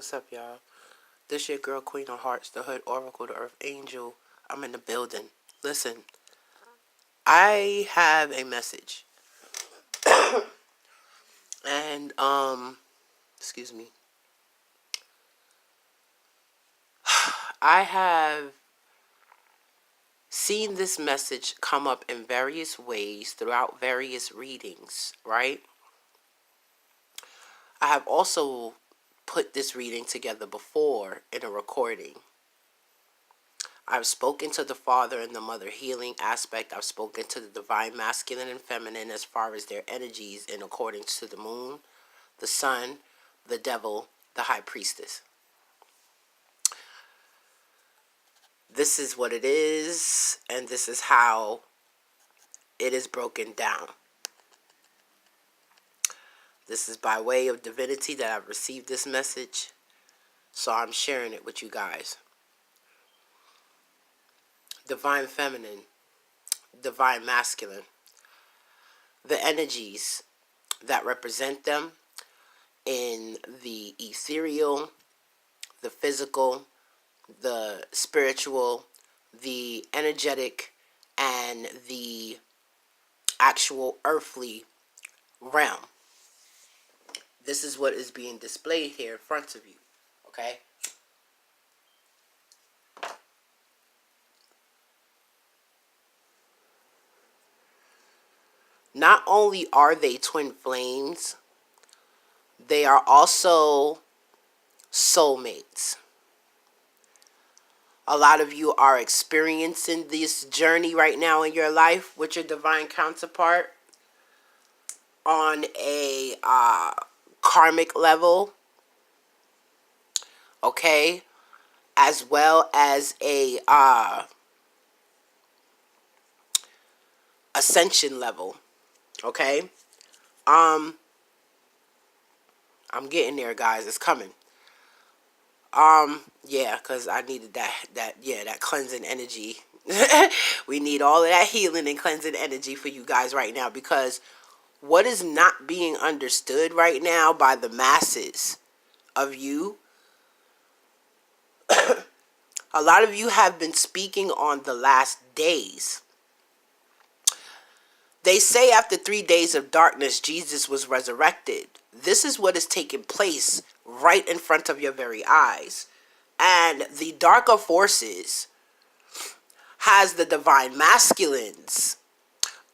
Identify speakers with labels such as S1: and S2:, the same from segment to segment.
S1: What's up, y'all? This your girl, Queen of Hearts, the Hood Oracle, the Earth Angel. I'm in the building. Listen, I have a message. And, excuse me. I have seen this message come up in various ways throughout various readings, right? I have also put this reading together before in a recording. I've spoken to the father and the mother healing aspect. I've spoken to the divine masculine and feminine as far as their energies in accordance to the moon, the sun, the devil, the high priestess. This is what it is, and this is how it is broken down. This is by way of divinity that I've received this message, so I'm sharing it with you guys. Divine feminine, divine masculine. The energies that represent them in the ethereal, the physical, the spiritual, the energetic, and the actual earthly realm. This is what is being displayed here in front of you, okay? Not only are they twin flames, they are also soulmates. A lot of you are experiencing this journey right now in your life with your divine counterpart on a karmic level, okay, as well as a ascension level, okay. I'm getting there, guys. It's coming. Yeah, because I needed that cleansing energy. We need all of that healing and cleansing energy for you guys right now, because what is not being understood right now by the masses of you, a lot of you have been speaking on the last days. They say after 3 days of darkness, Jesus was resurrected. This is what is taking place right in front of your very eyes. And the darker forces has the divine masculines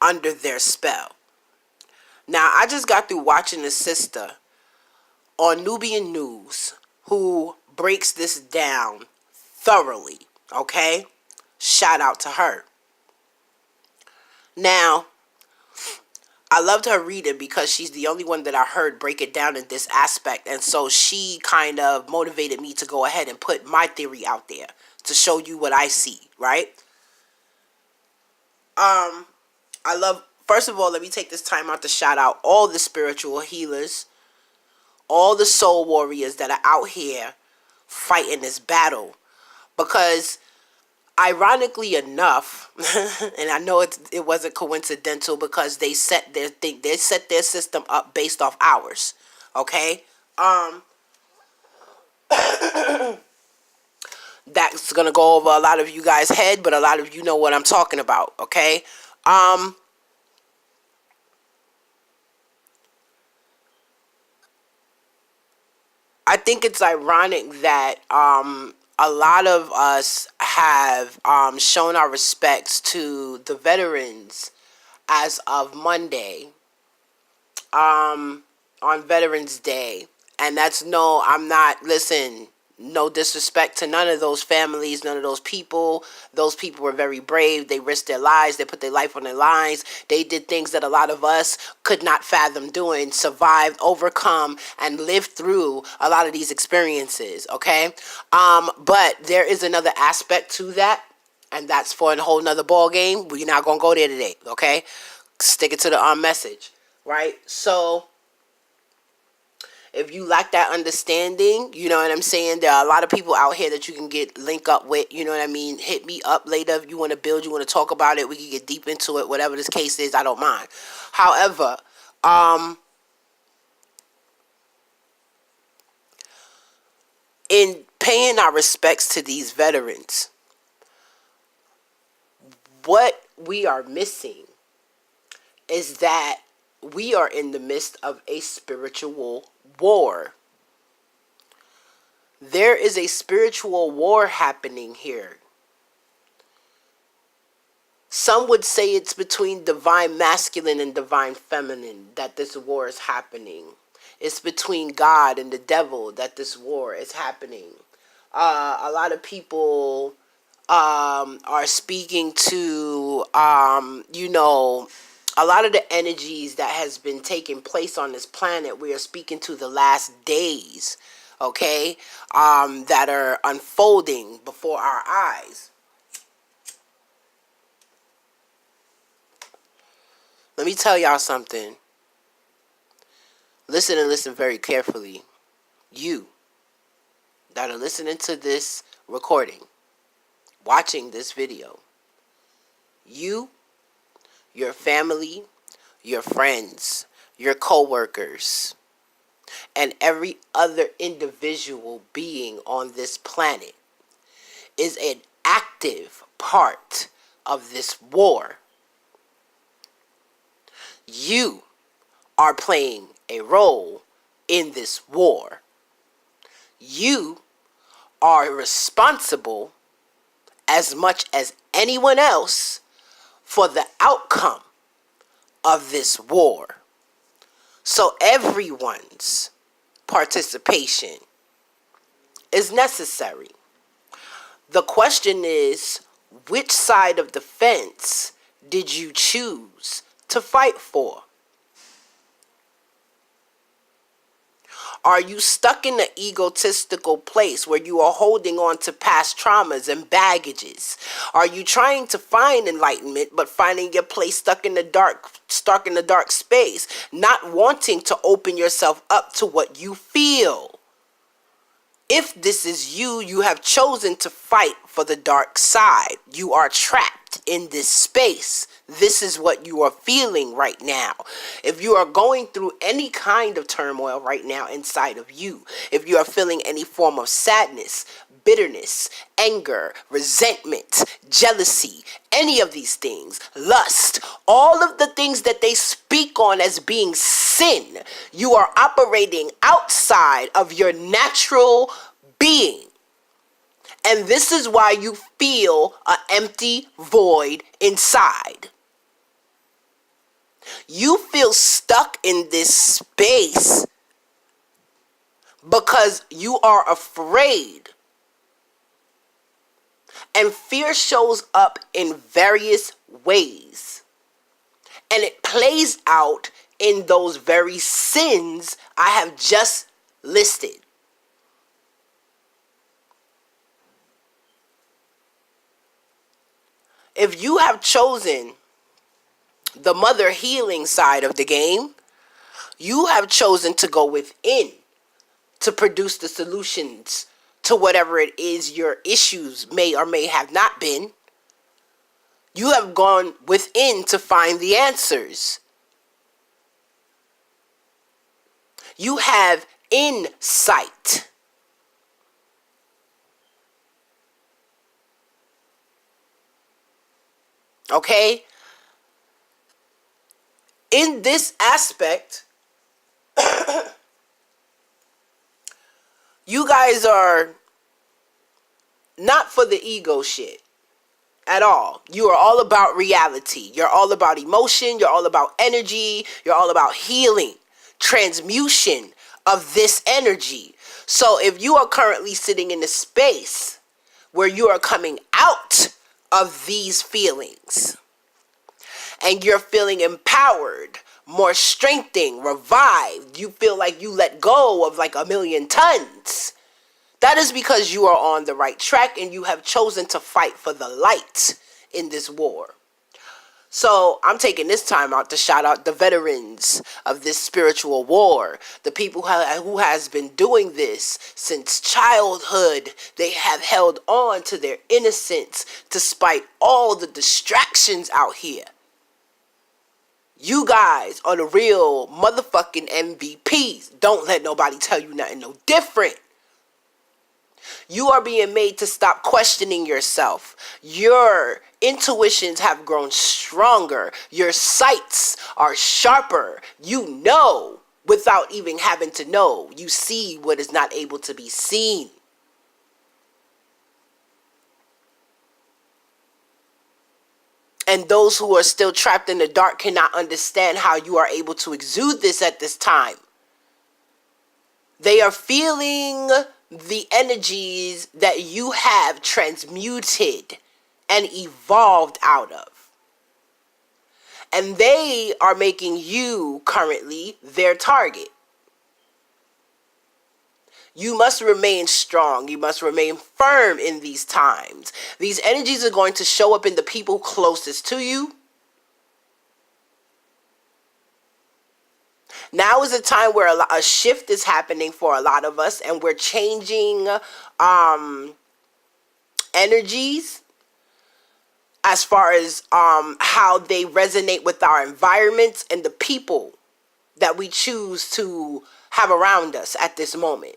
S1: under their spell. Now, I just got through watching a sister on NUBIAN News who breaks this down thoroughly, okay? Shout out to her. Now, I loved her reading because she's the only one that I heard break it down in this aspect. And so she kind of motivated me to go ahead and put my theory out there to show you what I see, right? First of all, let me take this time out to shout out all the spiritual healers, all the soul warriors that are out here fighting this battle. Because ironically enough, and I know it wasn't coincidental, because they set their system up based off ours. Okay? That's gonna go over a lot of you guys' head, but a lot of you know what I'm talking about, okay? I think it's ironic that a lot of us have shown our respects to the veterans as of Monday, on Veterans Day. And that's no disrespect to none of those families, none of those people. Those people were very brave. They risked their lives. They put their life on their lines. They did things that a lot of us could not fathom doing, survived, overcome, and lived through a lot of these experiences, okay? But there is another aspect to that, and that's for a whole nother ball game. We're not going to go there today, okay? Stick it to the message, right? So if you lack that understanding, you know what I'm saying? There are a lot of people out here that you can link up with, you know what I mean? Hit me up later if you want to build, you want to talk about it. We can get deep into it, whatever this case is, I don't mind. However, paying our respects to these veterans. What we are missing is that we are in the midst of a spiritual war. There is a spiritual war happening here. Some would say it's between divine masculine and divine feminine that this war is happening. It's between God and the devil that this war is happening. A lot of people are speaking to, a lot of the energies that has been taking place on this planet. We are speaking to the last days, okay, that are unfolding before our eyes. Let me tell y'all something. Listen and listen very carefully. You that are listening to this recording, watching this video, you, your family, your friends, your co-workers, and every other individual being on this planet is an active part of this war. You are playing a role in this war. You are responsible as much as anyone else for the outcome of this war. So everyone's participation is necessary. The question is, which side of the fence did you choose to fight for? Are you stuck in an egotistical place where you are holding on to past traumas and baggages? Are you trying to find enlightenment but finding your place stuck in the dark space, not wanting to open yourself up to what you feel? If this is you, you have chosen to fight for the dark side. You are trapped in this space. This is what you are feeling right now. If you are going through any kind of turmoil right now inside of you, if you are feeling any form of sadness, bitterness, anger, resentment, jealousy, any of these things, lust, all of the things that they speak on as being sin, you are operating outside of your natural being. And this is why you feel an empty void inside. You feel stuck in this space because you are afraid. And fear shows up in various ways. And it plays out in those very sins I have just listed. If you have chosen the mother healing side of the game, you have chosen to go within to produce the solutions to whatever it is your issues may or may have not been. You have gone within to find the answers. You have insight. Okay? In this aspect, you guys are not for the ego shit at all. You are all about reality. You're all about emotion. You're all about energy. You're all about healing, transmutation of this energy. So if you are currently sitting in a space where you are coming out of these feelings and you're feeling empowered, more strengthening, revived, you feel like you let go of like 1,000,000 tons, that is because you are on the right track and you have chosen to fight for the light in this war. So I'm taking this time out to shout out the veterans of this spiritual war, the people who has been doing this since childhood. They have held on to their innocence despite all the distractions out here. You guys are the real motherfucking MVPs. Don't let nobody tell you nothing no different. You are being made to stop questioning yourself. Your intuitions have grown stronger. Your sights are sharper. You know without even having to know. You see what is not able to be seen. And those who are still trapped in the dark cannot understand how you are able to exude this at this time. They are feeling the energies that you have transmuted and evolved out of. And they are making you currently their target. You must remain strong. You must remain firm in these times. These energies are going to show up in the people closest to you. Now is a time where a shift is happening for a lot of us, and we're changing energies as far as how they resonate with our environments and the people that we choose to have around us at this moment,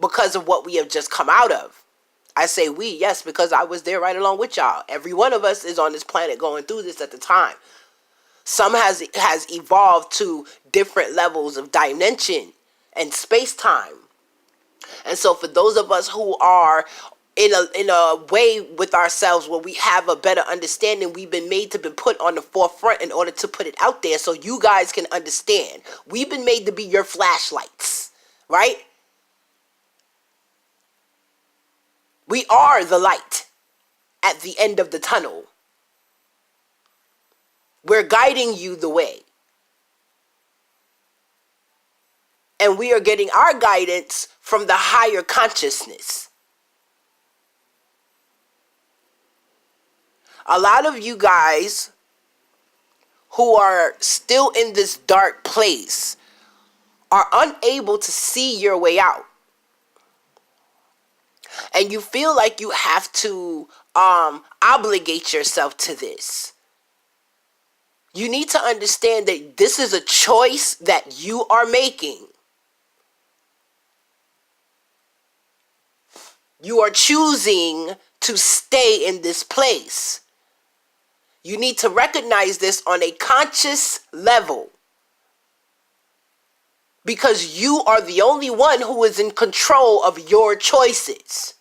S1: because of what we have just come out of. I say we, yes, because I was there right along with y'all. Every one of us is on this planet going through this at the time. Some has evolved to different levels of dimension and space-time. And so for those of us who are in a way with ourselves where we have a better understanding, we've been made to be put on the forefront in order to put it out there so you guys can understand. We've been made to be your flashlights, right? We are the light at the end of the tunnel. We're guiding you the way. And we are getting our guidance from the higher consciousness. A lot of you guys who are still in this dark place are unable to see your way out. And you feel like you have to obligate yourself to this. You need to understand that this is a choice that you are making. You are choosing to stay in this place. You need to recognize this on a conscious level, because you are the only one who is in control of your choices.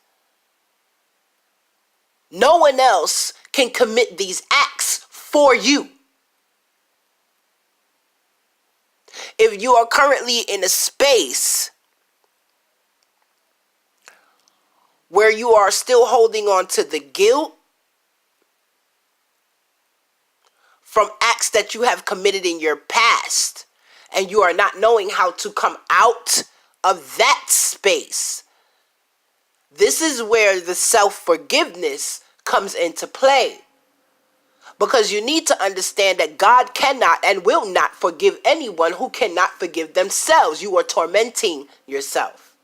S1: No one else can commit these acts for you. If you are currently in a space where you are still holding on to the guilt from acts that you have committed in your past, and you are not knowing how to come out of that space, this is where the self-forgiveness comes into play. Because you need to understand that God cannot and will not forgive anyone who cannot forgive themselves. You are tormenting yourself.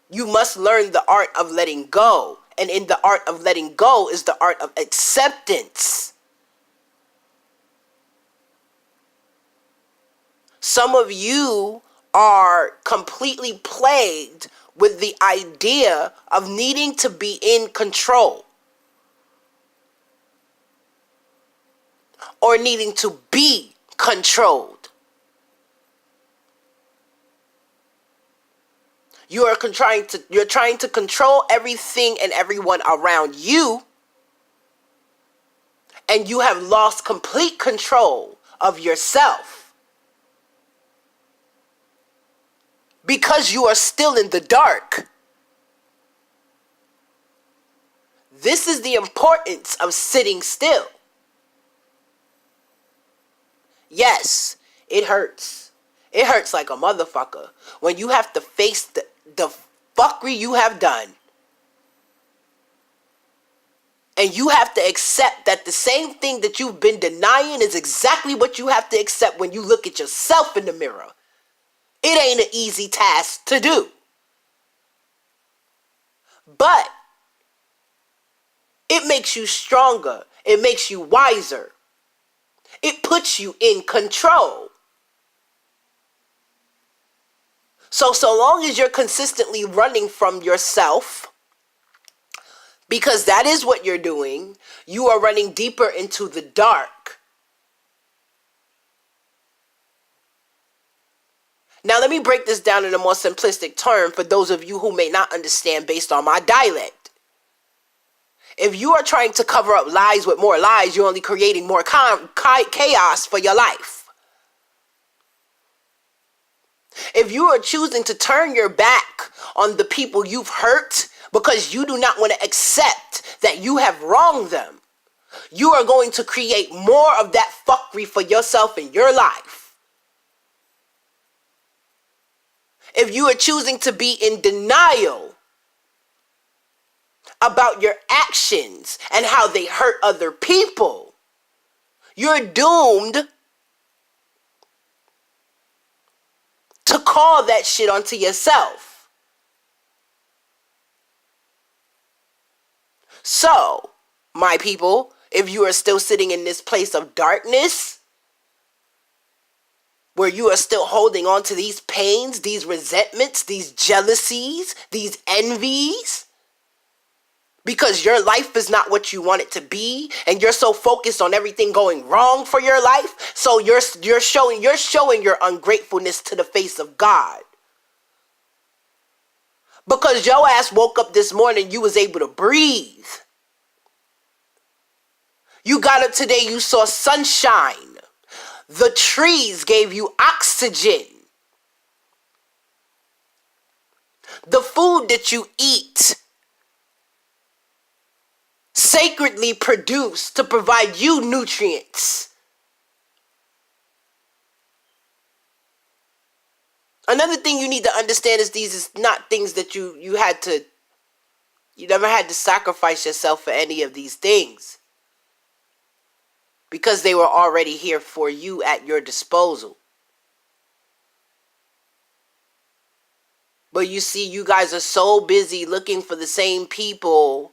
S1: You must learn the art of letting go. And in the art of letting go is the art of acceptance. Some of you are completely plagued with the idea of needing to be in control, or needing to be controlled. You're trying to control everything and everyone around you, and you have lost complete control of yourself because you are still in the dark. This is the importance of sitting still. Yes, it hurts. It hurts like a motherfucker when you have to face the fuckery you have done. And you have to accept that the same thing that you've been denying is exactly what you have to accept when you look at yourself in the mirror. It ain't an easy task to do. But it makes you stronger. It makes you wiser. It puts you in control. So long as you're consistently running from yourself, because that is what you're doing, you are running deeper into the dark. Now let me break this down in a more simplistic term for those of you who may not understand based on my dialect. If you are trying to cover up lies with more lies, you're only creating more chaos for your life. If you are choosing to turn your back on the people you've hurt because you do not want to accept that you have wronged them, you are going to create more of that fuckery for yourself in your life. If you are choosing to be in denial about your actions and how they hurt other people, you're doomed to call that shit onto yourself. So, my people, if you are still sitting in this place of darkness, where you are still holding on to these pains, these resentments, these jealousies, these envies, because your life is not what you want it to be, and you're so focused on everything going wrong for your life, so you're showing your ungratefulness to the face of God. Because your ass woke up this morning, you was able to breathe. You got up today, you saw sunshine. The trees gave you oxygen. The food that you eat, sacredly produced to provide you nutrients. Another thing you need to understand is these is not things that you never had to sacrifice yourself for any of these things, because they were already here for you at your disposal. But you see, you guys are so busy looking for the same people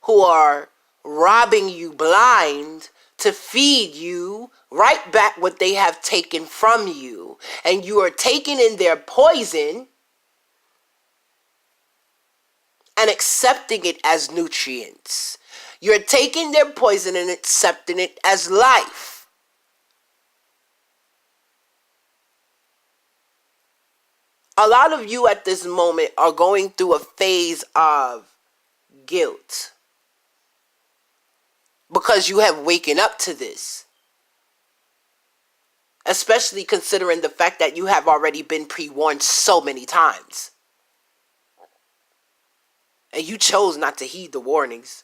S1: who are robbing you blind to feed you right back what they have taken from you. And you are taking in their poison and accepting it as nutrients. You're taking their poison and accepting it as life. A lot of you at this moment are going through a phase of guilt, because you have waken up to this. Especially considering the fact that you have already been pre-warned so many times. And you chose not to heed the warnings.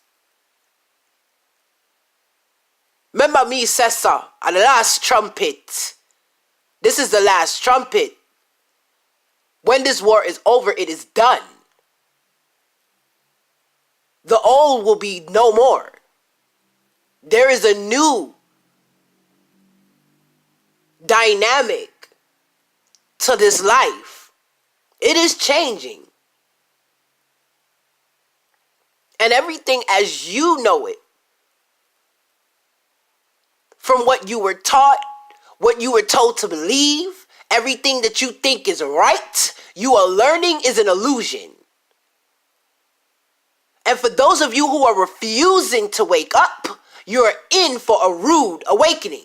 S1: Remember me said so, at the last trumpet. This is the last trumpet. When this war is over, it is done. The old will be no more. There is a new dynamic to this life. It is changing. And everything as you know it, from what you were taught, what you were told to believe, everything that you think is right, you are learning is an illusion. And for those of you who are refusing to wake up, you're in for a rude awakening.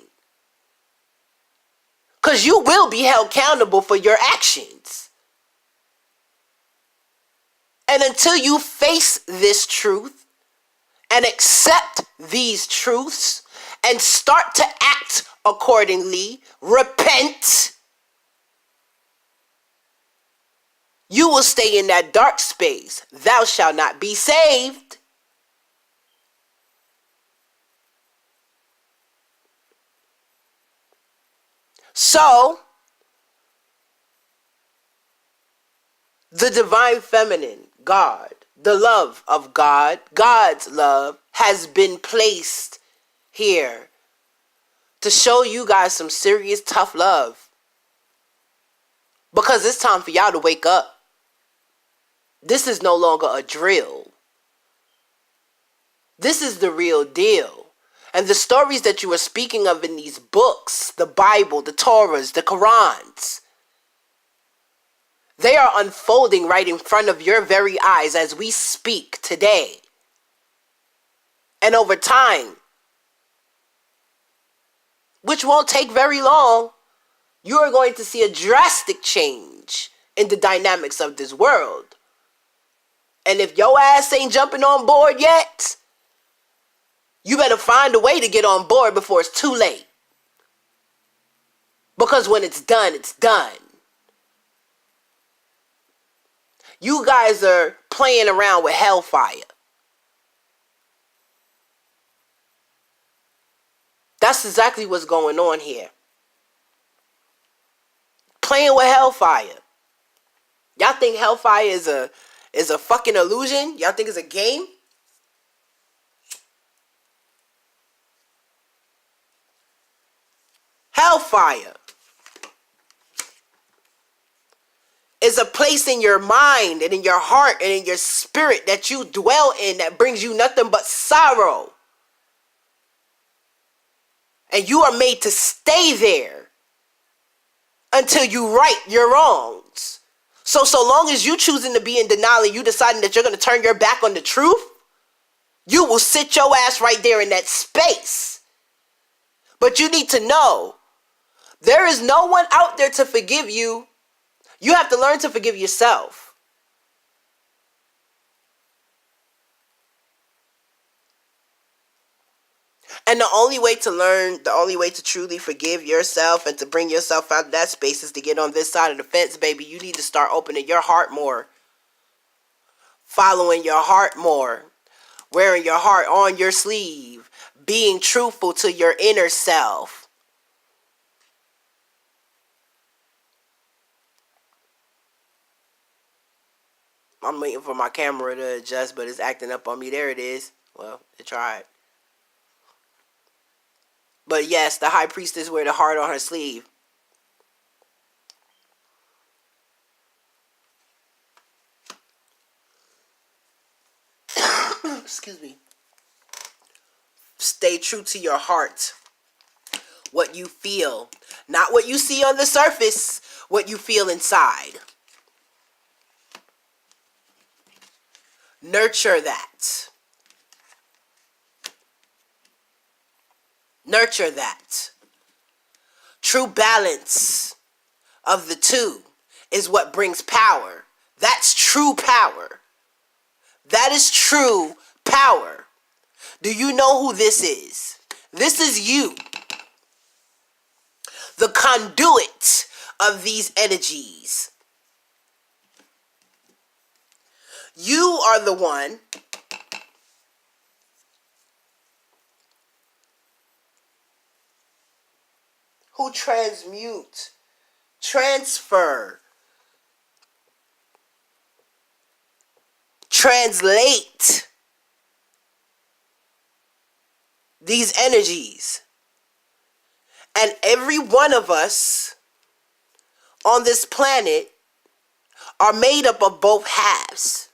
S1: Because you will be held accountable for your actions. And until you face this truth and accept these truths and start to act accordingly, repent, you will stay in that dark space. Thou shalt not be saved. So, the divine feminine, God, the love of God, God's love, has been placed here to show you guys some serious tough love. Because it's time for y'all to wake up. This is no longer a drill. This is the real deal. And the stories that you are speaking of in these books, the Bible, the Torahs, the Qurans, They are unfolding right in front of your very eyes as we speak today. And over time, which won't take very long, you are going to see a drastic change in the dynamics of this world. And if your ass ain't jumping on board yet, you better find a way to get on board before it's too late. Because when it's done, it's done. You guys are playing around with hellfire. That's exactly what's going on here. Playing with hellfire. Y'all think hellfire is a fucking illusion? Y'all think it's a game? Hellfire is a place in your mind and in your heart and in your spirit that you dwell in that brings you nothing but sorrow. And you are made to stay there until you right your wrongs. So long as you choosing to be in denial and you deciding that you're going to turn your back on the truth, you will sit your ass right there in that space. But you need to know, there is no one out there to forgive you. You have to learn to forgive yourself. And the only way to truly forgive yourself and to bring yourself out of that space is to get on this side of the fence, baby. You need to start opening your heart more. Following your heart more. Wearing your heart on your sleeve. Being truthful to your inner self. I'm waiting for my camera to adjust, but it's acting up on me. There it is. Well, it tried. But yes, the high priestess wear the heart on her sleeve. Excuse me. Stay true to your heart. What you feel. Not what you see on the surface. What you feel inside. Nurture that. Nurture that. True balance of the two is what brings power. That's true power. That is true power. Do you know who this is? This is you. The conduit of these energies. You are the one who transmute, transfer, translate these energies. And every one of us on this planet are made up of both halves.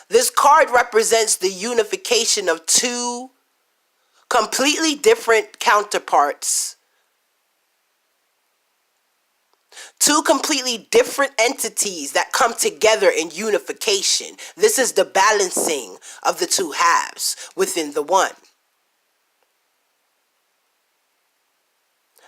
S1: This card represents the unification of two completely different counterparts. Two completely different entities that come together in unification. This is the balancing of the two halves within the one.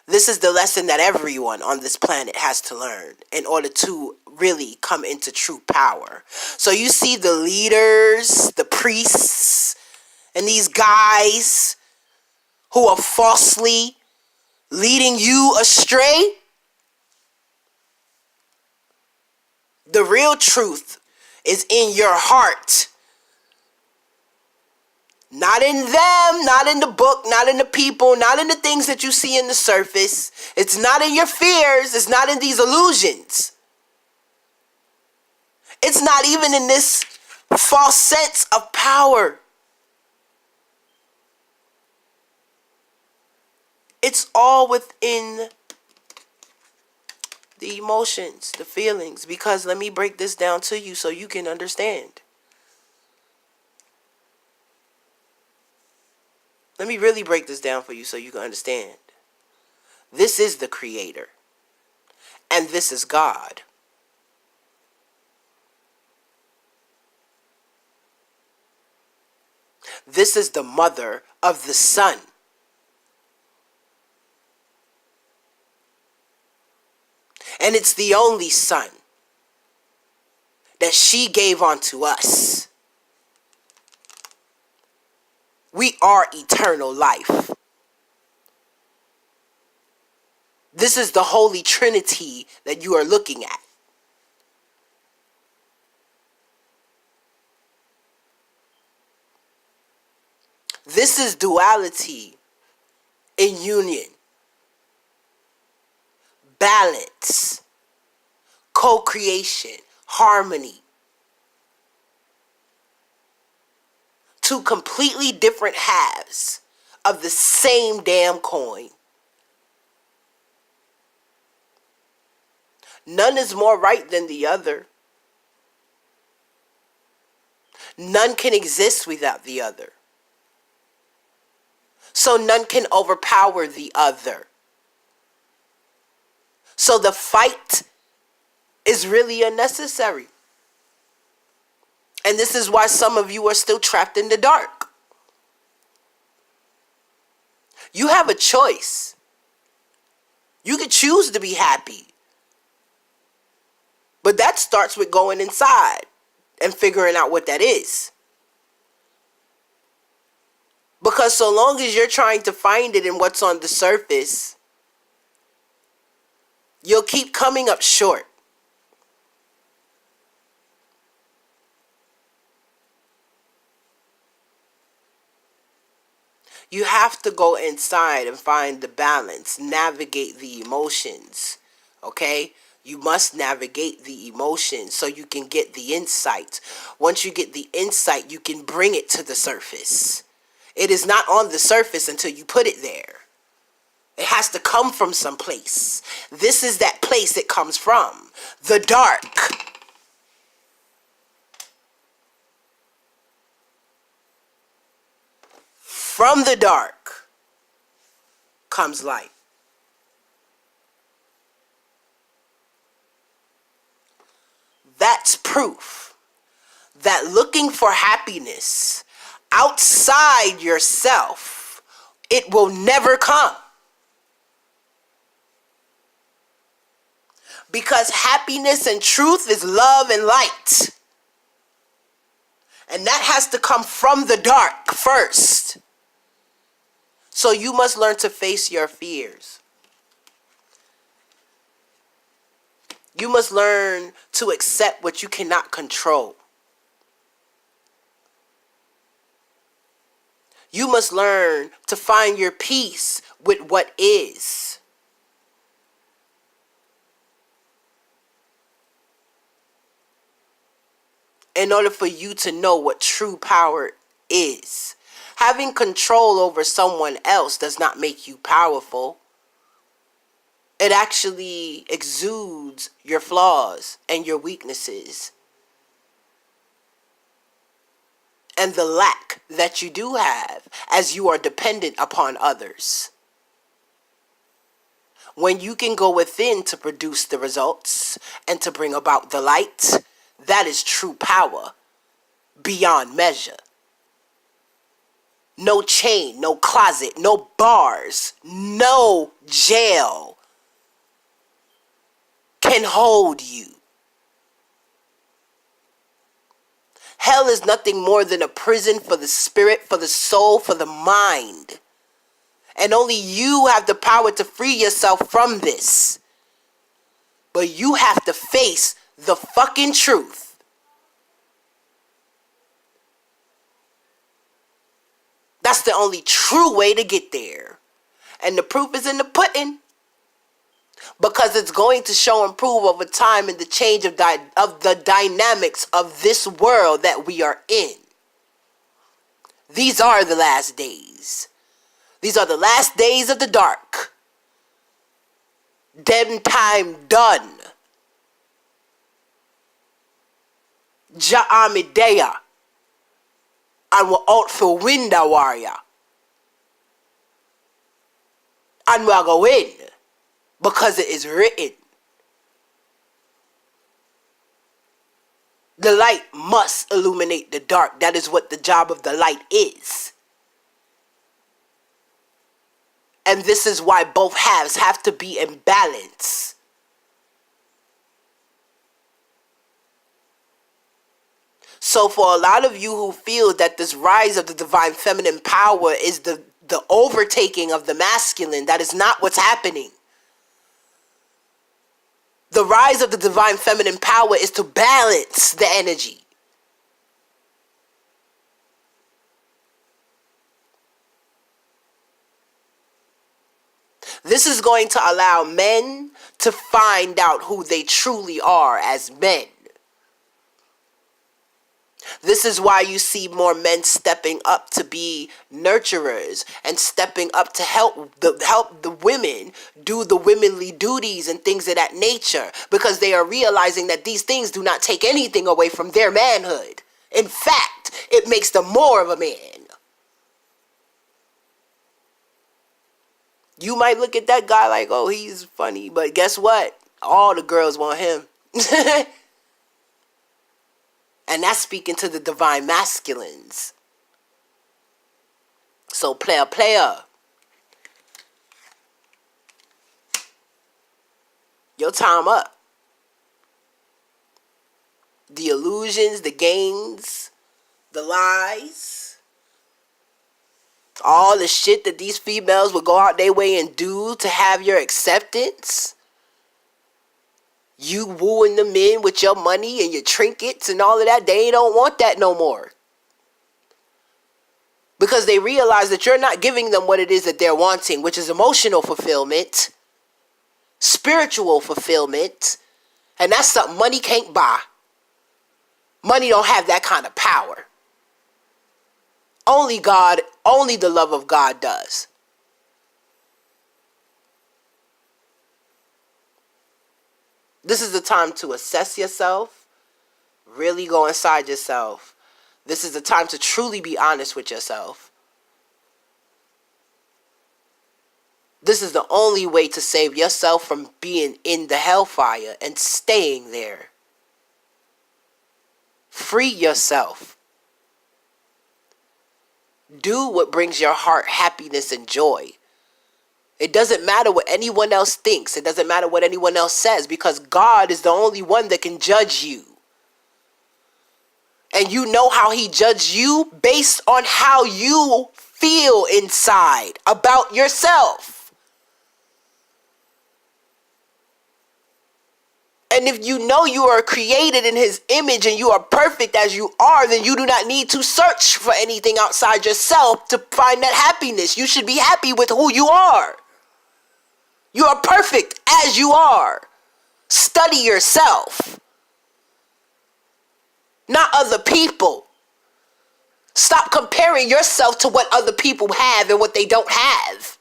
S1: This is the lesson that everyone on this planet has to learn in order to really come into true power. So you see the leaders, the priests, and these guys who are falsely leading you astray. The real truth is in your heart. Not in them, not in the book, not in the people, not in the things that you see in the surface. It's not in your fears. It's not in these illusions. It's not even in this false sense of power. It's all within the emotions, the feelings. Because let me break this down to you so you can understand. Let me really break this down for you so you can understand. This is the Creator. And this is God. This is the mother of the sun. And it's the only son that she gave unto us. We are eternal life. This is the Holy Trinity that you are looking at. This is duality in union. Balance. Co-creation. Harmony. Two completely different halves of the same damn coin. None is more right than the other. None can exist without the other. So none can overpower the other. So the fight is really unnecessary. And this is why some of you are still trapped in the dark. You have a choice. You can choose to be happy. But that starts with going inside and figuring out what that is. Because so long as you're trying to find it in what's on the surface, you'll keep coming up short. You have to go inside and find the balance, navigate the emotions, okay? You must navigate the emotions so you can get the insight. Once you get the insight, you can bring it to the surface. It is not on the surface until you put it there. It has to come from someplace. This is that place it comes from. The dark. From the dark comes light. That's proof that looking for happiness outside yourself, it will never come. Because happiness and truth is love and light. And that has to come from the dark first. So you must learn to face your fears. You must learn to accept what you cannot control. You must learn to find your peace with what is. In order for you to know what true power is. Having control over someone else does not make you powerful. It actually exudes your flaws and your weaknesses. And the lack that you do have as you are dependent upon others. When you can go within to produce the results and to bring about the light, that is true power beyond measure. No chain, no closet, no bars, no jail can hold you. Hell is nothing more than a prison for the spirit, for the soul, for the mind. And only you have the power to free yourself from this. But you have to face the fucking truth. That's the only true way to get there. And the proof is in the pudding. Because it's going to show and prove over time in the change of the dynamics of this world that we are in. These are the last days. These are the last days of the dark. Dem time done. Ja Amidea. And we're out for window warrior. And we're going to win. Because it is written. The light must illuminate the dark. That is what the job of the light is. And this is why both halves have to be in balance. So for a lot of you who feel that this rise of the divine feminine power is the overtaking of the masculine, that is not what's happening. The rise of the divine feminine power is to balance the energy. This is going to allow men to find out who they truly are as men. This is why you see more men stepping up to be nurturers and stepping up to help the women do the womanly duties and things of that nature, because they are realizing that these things do not take anything away from their manhood. In fact, it makes them more of a man. You might look at that guy like, oh, he's funny, but guess what? All the girls want him. And that's speaking to the divine masculines. So player. Your time up. The illusions, the games, the lies, all the shit that these females would go out their way and do to have your acceptance. You wooing them in with your money and your trinkets and all of that. They don't want that no more. Because they realize that you're not giving them what it is that they're wanting, which is emotional fulfillment, spiritual fulfillment, and that's something money can't buy. Money don't have that kind of power. Only God, only the love of God does. This is the time to assess yourself, really go inside yourself. This is the time to truly be honest with yourself. This is the only way to save yourself from being in the hellfire and staying there. Free yourself. Do what brings your heart happiness and joy. It doesn't matter what anyone else thinks. It doesn't matter what anyone else says, because God is the only one that can judge you. And you know how he judged you based on how you feel inside about yourself. And if you know you are created in his image and you are perfect as you are, then you do not need to search for anything outside yourself to find that happiness. You should be happy with who you are. You are perfect as you are. Study yourself, not other people. Stop comparing yourself to what other people have and what they don't have,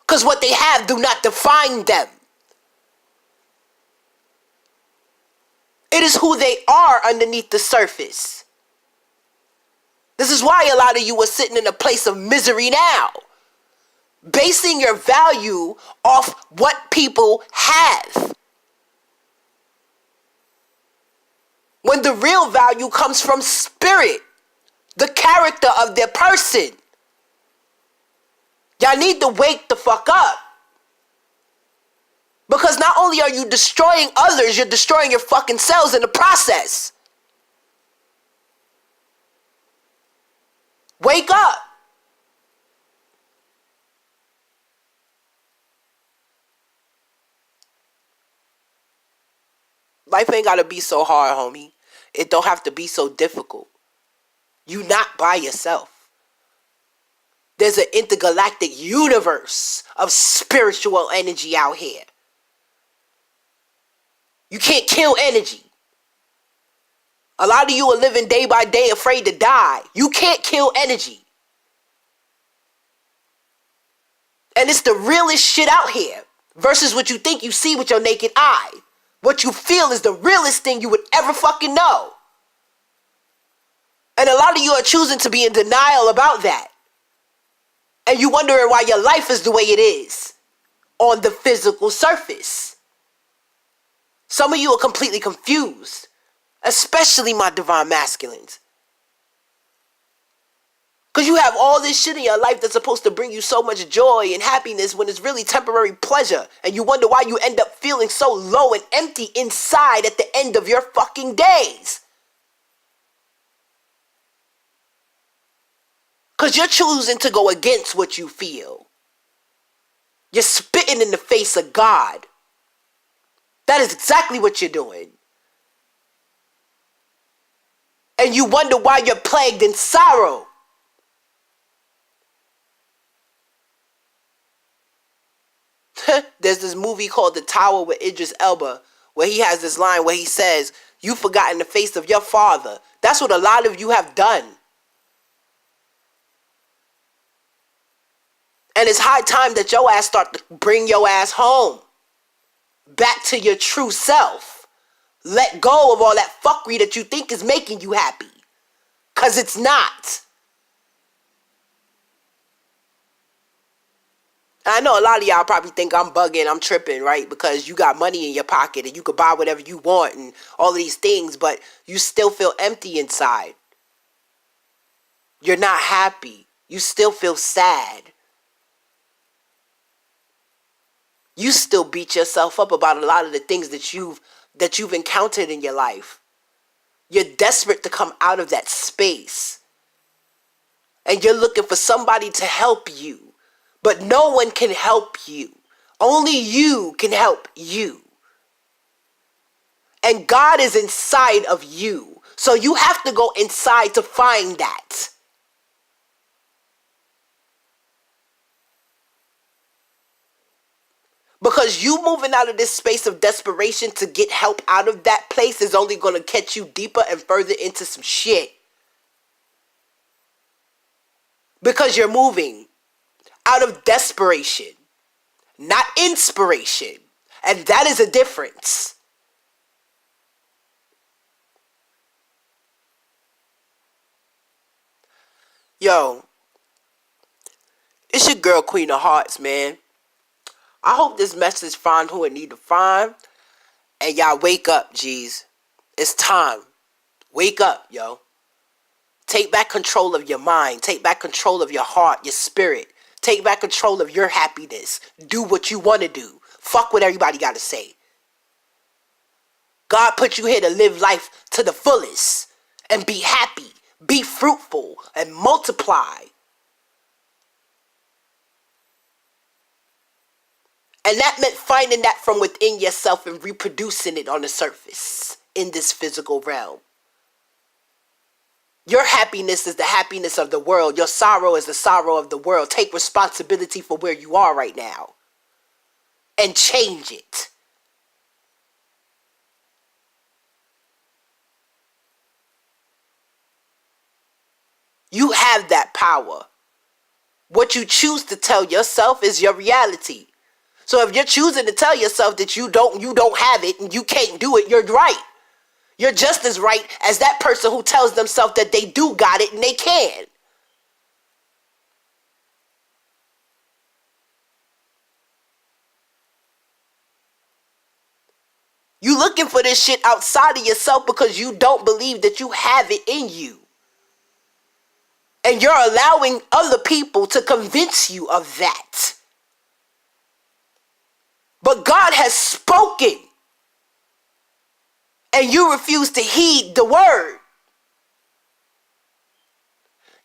S1: because what they have do not define them. It is who they are underneath the surface. This is why a lot of you are sitting in a place of misery now, basing your value off what people have, when the real value comes from spirit, the character of their person. Y'all need to wake the fuck up, because not only are you destroying others, you're destroying your fucking selves in the process. Wake up. Life ain't gotta be so hard, homie. It don't have to be so difficult. You not by yourself. There's an intergalactic universe of spiritual energy out here. You can't kill energy. A lot of you are living day by day afraid to die. You can't kill energy. And it's the realest shit out here versus what you think you see with your naked eye. What you feel is the realest thing you would ever fucking know. And a lot of you are choosing to be in denial about that. And you wondering why your life is the way it is on the physical surface. Some of you are completely confused. Especially my divine masculines. Because you have all this shit in your life that's supposed to bring you so much joy and happiness when it's really temporary pleasure. And you wonder why you end up feeling so low and empty inside at the end of your fucking days. Because you're choosing to go against what you feel. You're spitting in the face of God. That is exactly what you're doing. And you wonder why you're plagued in sorrow. There's this movie called The Tower with Idris Elba, where he has this line where he says, "You forgot in the face of your father." That's what a lot of you have done. And it's high time that your ass start to bring your ass home. Back to your true self. Let go of all that fuckery that you think is making you happy. Because it's not. I know a lot of y'all probably think I'm bugging, I'm tripping, right? Because you got money in your pocket and you could buy whatever you want and all of these things, but you still feel empty inside. You're not happy. You still feel sad. You still beat yourself up about a lot of the things that you've encountered in your life. You're desperate to come out of that space. And you're looking for somebody to help you. But no one can help you. Only you can help you. And God is inside of you. So you have to go inside to find that. Because you moving out of this space of desperation to get help out of that place is only going to catch you deeper and further into some shit. Because you're moving out of desperation, not inspiration. And that is a difference. Yo, it's your girl, Queen of Hearts, man. I hope this message find who it need to find. And y'all wake up, G's. It's time. Wake up, yo. Take back control of your mind. Take back control of your heart, your spirit. Take back control of your happiness. Do what you want to do. Fuck what everybody got to say. God put you here to live life to the fullest. And be happy. Be fruitful. And multiply. And that meant finding that from within yourself and reproducing it on the surface in this physical realm. Your happiness is the happiness of the world. Your sorrow is the sorrow of the world. Take responsibility for where you are right now. And change it. You have that power. What you choose to tell yourself is your reality. So if you're choosing to tell yourself that you don't have it and you can't do it, you're right. You're just as right as that person who tells themselves that they do got it and they can. You looking for this shit outside of yourself because you don't believe that you have it in you. And you're allowing other people to convince you of that. But God has spoken. And you refuse to heed the word.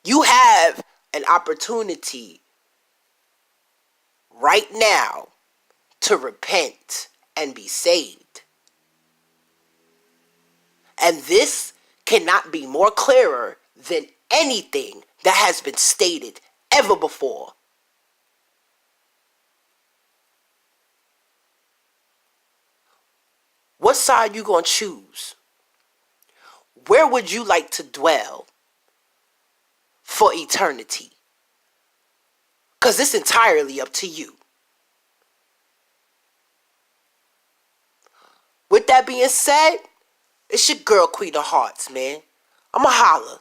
S1: You have an opportunity right now to repent and be saved. And this cannot be more clearer than anything that has been stated ever before. What side you gonna choose? Where would you like to dwell for eternity? Because it's entirely up to you. With that being said, it's your girl, Queen of Hearts, man. I'ma holla.